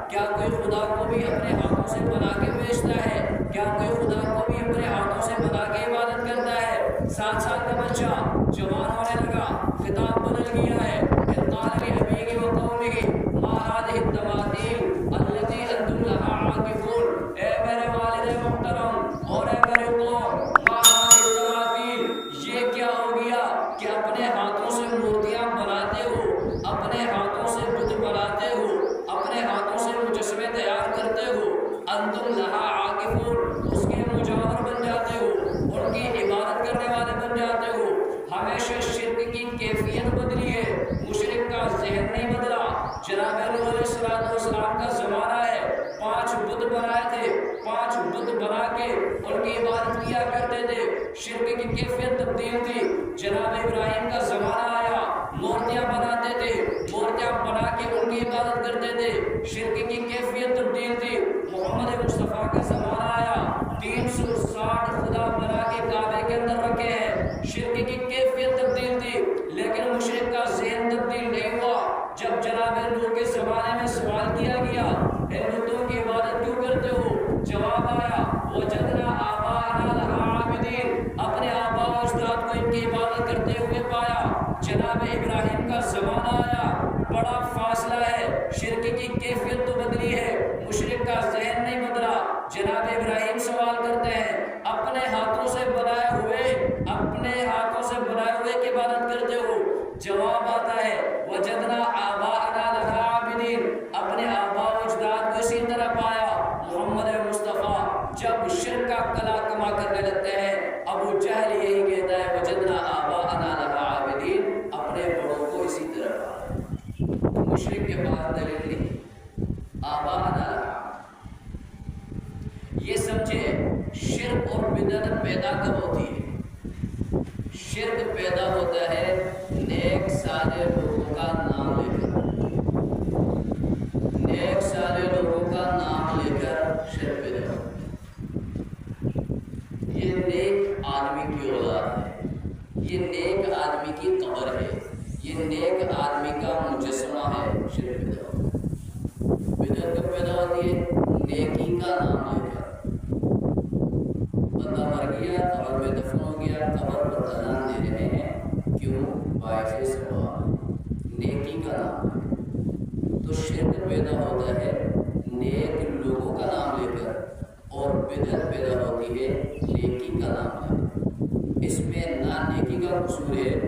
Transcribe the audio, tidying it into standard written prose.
کیا کوئی خدا کو بھی اپنے ہاتھوں سے بنا کے بیچتا ہے؟ کیا کوئی خدا کو بھی اپنے ہاتھوں سے بنا کے عبادت کرتا ہے؟ 7 سال کا بچہ جوان ہونے لگا، خطاب بدل گیا ہے، قال لأبيه وقومه ما هذه التماثيل التي أنتم لها عاكفون، اے میرے والد محترم اور اے میرے قوم، ما هذه التماثيل، یہ کیا ہو گیا کہ اپنے ہاتھوں سے مورتیاں بناتے ہو، اپنے ہاتھوں سے بت بناتے ہو، اپنے ہاتھوں سے مجسمے تیار کرتے ہو، انتم لہا عاکفون، اس کے مجاور بن جاتے ہو، ان کی عبادت کرنے والے بن جاتے ہو۔ ہمیشہ شرک کی کیفیت بدلی ہے، مشرک کا ذہن نہیں بدلا۔ جناب نوح علیہ السلام کا زمانہ ہے، 5 بت بنائے تھے، 5 بت بنا کے ان کی عبادت کیا کرتے تھے، شرک کی کیفیت تبدیل تھی۔ جناب ابراہیم کا زمانہ آیا، مورتیاں بناتے تھے، مورتیاں بنا کے ان کی عبادت کرتے تھے، شرک کی کیفیت تبدیل تھی۔ محمد مصطفیٰ کا زمانہ آیا، 360 خدا بنا کے کعبے کے اندر رکھے ہیں، شرک کی کیفیت تبدیل تھی، لیکن مشرک کا ذہن تبدیل نہیں ہوا۔ جب جناب نوح کے زمانے میں سوال کیا گیا، اے بتوں کی عبادت کیوں کرتے ہو؟ جواب آیا، وجدنا آباءنا لہا عابدین، اپنے آباء و اجداد کو ان کی عبادت کرتے ہوئے پایا۔ جناب ابراہیم کا زمانہ آیا، بڑا فاصلہ ہے، شرک کی کیفیت تو بدلی ہے، مشرک کا ذہن نہیں بدلا۔ جناب ابراہیم سوال کرتے ہیں، اپنے ہاتھوں سے بنائے ہوئے کی عبادت کرتے ہو؟ جواب آتا ہے، وجدنا آباءنا لہا عابدین، اپنے آباء و اجداد کو اسی طرح پایا۔ محمد مصطفیٰ جب شرک کا کلا کما کرنے لگتے ہیں، ابو جہل یہی کہتا ہے، وجدنا آباءنا لہا عابدین، اپنے بڑوں کو اسی طرح پایا۔ مشرک کے پاس دلیل نہیں، آباءنا لہا۔ یہ سمجھے شرک اور بدعت پیدا کب ہوتی ہے؟ شرک پیدا ہوتا ہے نیک صالح لوگوں کا نام لے کر، نیک صالح لوگوں کا نام لے کر شرک پیدا ہوتا ہے۔ یہ نیک آدمی کی اولاد ہے، یہ نیک آدمی کی قبر ہے، یہ نیک آدمی کا مجسمہ ہے، شرک پیدا ہوتا ہے۔ بدعت کب پیدا ہوتی ہے؟ نیکی کا نام لے کر، بندہ مر گیا، قبر میں دفن ہو گیا، قبر پر اذان دے رہے ہیں، کیوں؟ باعث ثواب، نیکی کا نام ہے۔ تو شرک پیدا ہوتا ہے نیک لوگوں کا نام لے کر، اور بدعت پیدا ہوتی ہے نیکی کا نام لے کر۔ اس میں نہ نیکی کا قصور ہے